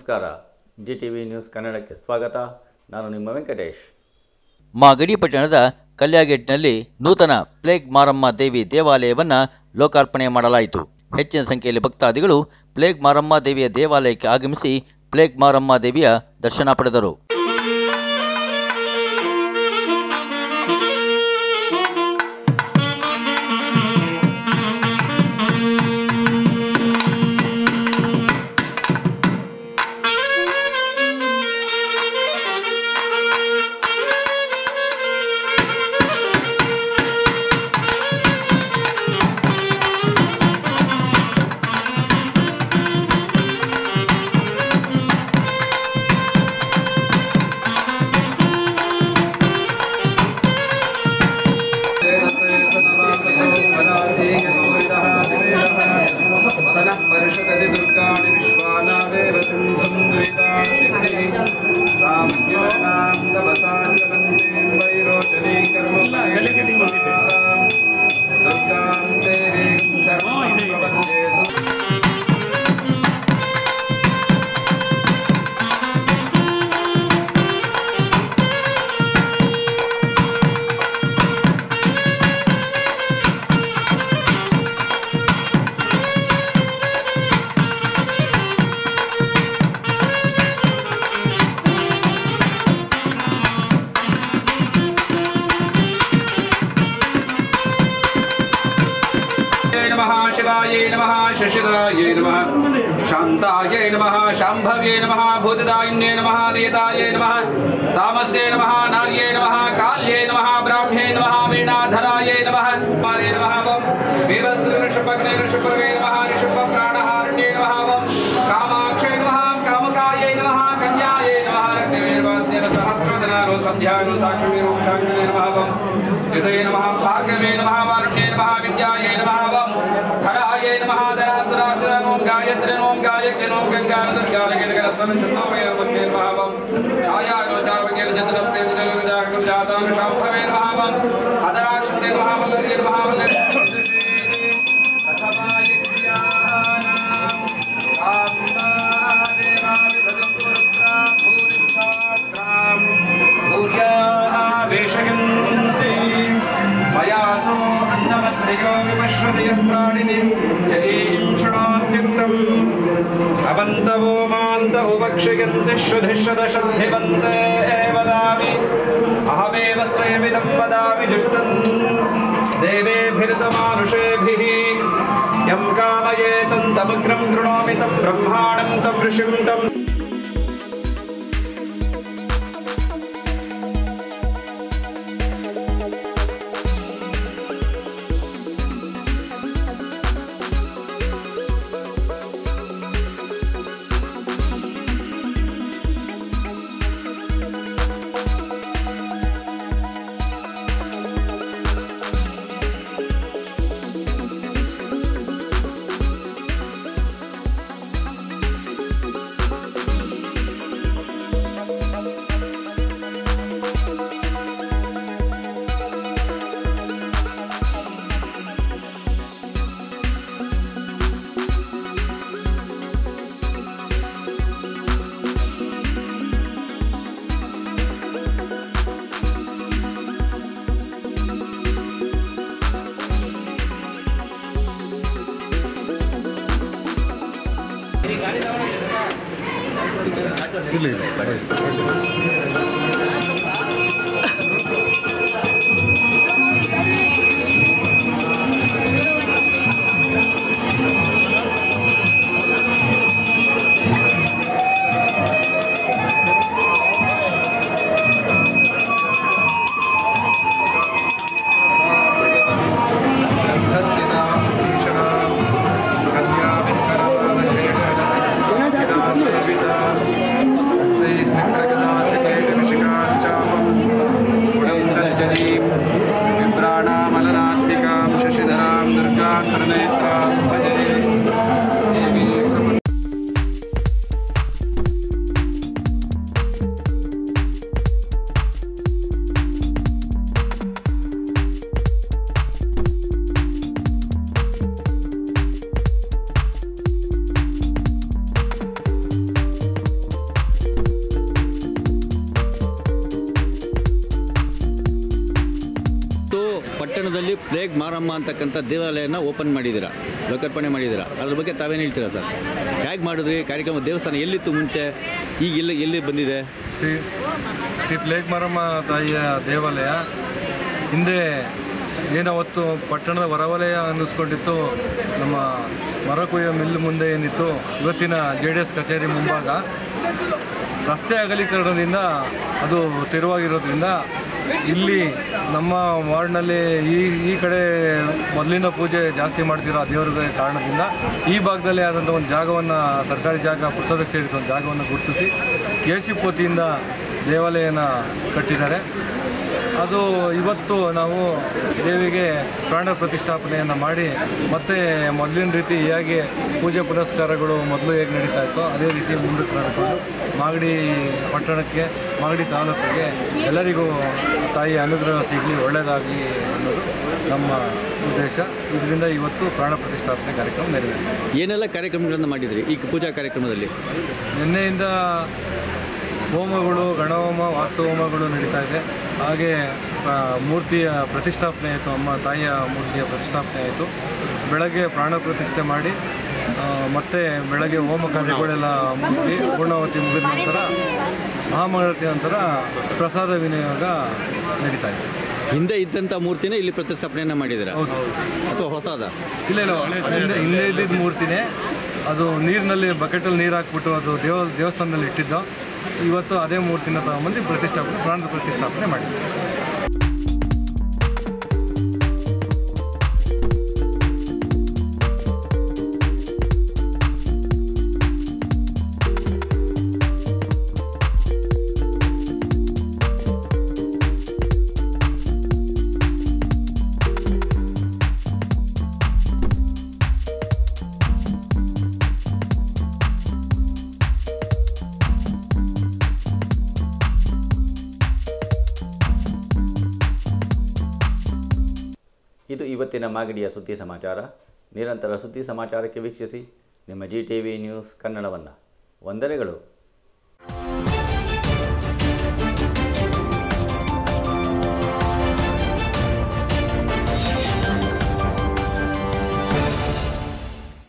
ನಮಸ್ಕಾರ. GTV news ಕನ್ನಡಕ್ಕೆ ಸ್ವಾಗತ. ನಾನು ನಿಮ್ಮ ವೆಂಕಟೇಶ್. ಮಾಗಡಿ ಪಟ್ಟಣದ ಕಲ್ಯಾಗೇಟ್ನಲ್ಲಿ ನೂತನ ಪ್ಲೇಗ್ ಮಾರಮ್ಮ ದೇವಿ ದೇವಾಲಯವನ್ನು ಲೋಕಾರ್ಪಣೆ ಮಾಡಲಾಯಿತು. ಹೆಚ್ಚಿನ ಸಂಖ್ಯೆಯಲ್ಲಿ ಭಕ್ತಾದಿಗಳು ಪ್ಲೇಗ್ ಮಾರಮ್ಮ ದೇವಿಯ ದೇವಾಲಯಕ್ಕೆ ಆಗಮಿಸಿ ಪ್ಲೇಗ್ ಮಾರಮ್ಮ ದೇವಿಯ ದರ್ಶನ ಪಡೆದರು. शिवाय नमः शशिधराय नमः शांताय नमः शांभव्ये नमः भूतदायिन्ये नमः नेताय नमः तामस्ये नमः नार्ये नमः काल्ये नमः ब्राह्म्ये नमः वीणाधराय नमः मारे नमः विवस्त्रऋषभग्ने ऋषभर्वे नमः ऋषभप्राणहारण्ये नमः कामाक्षे नमः कामकायै नमः कन्यायै नमः रत्नवीर्वाद्य सहस्रवदनानो सन्ध्यानो साक्षिणीरोक्षाङ्गने नमः स्तुतये नमः भार्गवे नमः वारुण्ये नमः विद्यायै नमः हराये नमः धरासुरासुरा ओम गायत्री ओम गायत्री ओम गंगा दुर्गा स्वरचन्द्रमये नमः छायानो चार्वज्ञ जतनप्रेम जगजागृत जातानु शाम्भवे नमः अधराक्षसे नमः वल्लभे नमः वल्लभे अवन्तवो मान्त उपक्षयन्ति शुद्धिशुद्धशुद्धिवन्ते वदामि अहमेव स्वयमिदं वदामि जुष्टं देवेभिर्तमानुषेभिः यं कामयेतं तमग्रं कृणोमि तं ब्रह्माणं तं ऋषिं तं ಪಟ್ಟಣದಲ್ಲಿ ಪ್ಲೇಗ್ ಮಾರಮ್ಮ ಅಂತಕ್ಕಂಥ ದೇವಾಲಯನ ಓಪನ್ ಮಾಡಿದ್ದೀರಾ, ಲೋಕಾರ್ಪಣೆ ಮಾಡಿದ್ದೀರಾ. ಅದ್ರ ಬಗ್ಗೆ ತಾವೇನು ಹೇಳ್ತೀರಾ ಸರ್? ಹೇಗೆ ಮಾಡಿದ್ರಿ ಕಾರ್ಯಕ್ರಮ? ದೇವಸ್ಥಾನ ಎಲ್ಲಿತ್ತು ಮುಂಚೆ, ಈಗ ಎಲ್ಲಿ ಬಂದಿದೆ? ಶ್ರೀ ಪ್ಲೇಗ್ ಮಾರಮ್ಮ ತಾಯಿಯ ದೇವಾಲಯ ಹಿಂದೆ ಏನವತ್ತು ಪಟ್ಟಣದ ಹೊರವಲಯ ಅನ್ನಿಸ್ಕೊಂಡಿತ್ತು. ನಮ್ಮ ಮರ ಕೊಯ್ಯೋ ಮಿಲ್ ಮುಂದೆ ಏನಿತ್ತು, ಇವತ್ತಿನ JDS ಕಚೇರಿ ಮುಂಭಾಗ ರಸ್ತೆ ಅಗಲೀಕರಣದಿಂದ ಅದು ತೆರವಾಗಿರೋದ್ರಿಂದ ಇಲ್ಲಿ ನಮ್ಮ ವಾರ್ಡ್ನಲ್ಲಿ ಈ ಕಡೆ ಮೊದಲಿನ ಪೂಜೆ ಜಾಸ್ತಿ ಮಾಡ್ತಿರೋ ಆ ದೇವರ ಕಾರಣದಿಂದ ಈ ಭಾಗದಲ್ಲಿ ಆದಂಥ ಒಂದು ಜಾಗವನ್ನು, ಸರ್ಕಾರಿ ಜಾಗ ಪುಸ್ತಕಕ್ಕೆ ಸೇರಿದ ಒಂದು ಜಾಗವನ್ನು ಗುರುತಿಸಿ KSIP ವತಿಯಿಂದ ದೇವಾಲಯನ ಕಟ್ಟಿದ್ದಾರೆ. ಅದು ಇವತ್ತು ನಾವು ದೇವಿಗೆ ಪ್ರಾಣ ಪ್ರತಿಷ್ಠಾಪನೆಯನ್ನು ಮಾಡಿ ಮತ್ತೆ ಮೊದಲಿನ ರೀತಿ ಹೇಗೆ ಪೂಜೆ ಪುನಸ್ಕಾರಗಳು ಮೊದಲು ಹೇಗೆ ನಡೀತಾ ಇತ್ತೋ ಅದೇ ರೀತಿ ಮುಂದಕ್ಕೆ ನಡ್ಕೊಂಡು ಮಾಗಡಿ ಪಟ್ಟಣಕ್ಕೆ, ಮಾಗಡಿ ತಾಲೂಕಿಗೆ ಎಲ್ಲರಿಗೂ ತಾಯಿಯ ಅನುಗ್ರಹ ಸಿಗಲಿ, ಒಳ್ಳೆಯದಾಗಲಿ ಅನ್ನೋದು ನಮ್ಮ ಉದ್ದೇಶ. ಇದರಿಂದ ಇವತ್ತು ಪ್ರಾಣ ಪ್ರತಿಷ್ಠಾಪನೆ ಕಾರ್ಯಕ್ರಮ ನೆರವೇರಿಸಿದೆ. ಏನೆಲ್ಲ ಕಾರ್ಯಕ್ರಮಗಳನ್ನು ಮಾಡಿದ್ರಿ ಈ ಪೂಜಾ ಕಾರ್ಯಕ್ರಮದಲ್ಲಿ? ನಿನ್ನೆಯಿಂದ ಹೋಮಗಳು, ಗಣಹೋಮ, ವಾಸ್ತುಹೋಮಗಳು ನಡೀತಾ ಇದೆ. ಹಾಗೆ ಮೂರ್ತಿಯ ಪ್ರತಿಷ್ಠಾಪನೆ ಆಯಿತು, ಅಮ್ಮ ತಾಯಿಯ ಮೂರ್ತಿಯ ಪ್ರತಿಷ್ಠಾಪನೆ ಆಯಿತು. ಬೆಳಗ್ಗೆ ಪ್ರಾಣ ಪ್ರತಿಷ್ಠೆ ಮಾಡಿ ಮತ್ತು ಬೆಳಗ್ಗೆ ಹೋಮ ಕಾರ್ಯಗಳೆಲ್ಲ ಮುಗಿಸಿ ಪೂರ್ಣಾವತಿ ಮುಗಿದ ನಂತರ ಮಹಾಮಂಗಳಾರತಿ ನಂತರ ಪ್ರಸಾದ ವಿನಿಯೋಗ ನಡೀತಾ ಇದೆ. ಹಿಂದೆ ಇದ್ದಂಥ ಮೂರ್ತಿನೇ ಇಲ್ಲಿ ಪ್ರತಿಷ್ಠಾಪನೆಯನ್ನು ಮಾಡಿದ್ದೀರಾ? ಹೌದು. ಅಥವಾ ಹೊಸದ? ಇಲ್ಲ, ಹಿಂದೆ ಇದ್ದಿದ್ದ ಮೂರ್ತಿನೇ. ಅದು ನೀರಿನಲ್ಲಿ ಬಕೆಟಲ್ಲಿ ನೀರು ಹಾಕ್ಬಿಟ್ಟು ಅದು ದೇವಸ್ಥಾನದಲ್ಲಿ ಇಟ್ಟಿದ್ದು. ಇವತ್ತು ಅದೇ ಮೂರ್ತಿನ ತಗೊಂಬಂದು ಪ್ರತಿಷ್ಠಾಪನೆ, ಪ್ರಾಣದ ಪ್ರತಿಷ್ಠಾಪನೆ ಮಾಡಿದ್ವಿ. ಇದು ಇವತ್ತಿನ ಮಾಗಡಿಯ ಸುದ್ದಿ ಸಮಾಚಾರ. ನಿರಂತರ ಸುದ್ದಿ ಸಮಾಚಾರಕ್ಕೆ ವೀಕ್ಷಿಸಿ ನಿಮ್ಮ GTV ನ್ಯೂಸ್ ಕನ್ನಡವನ್ನು. ವಂದನೆಗಳು.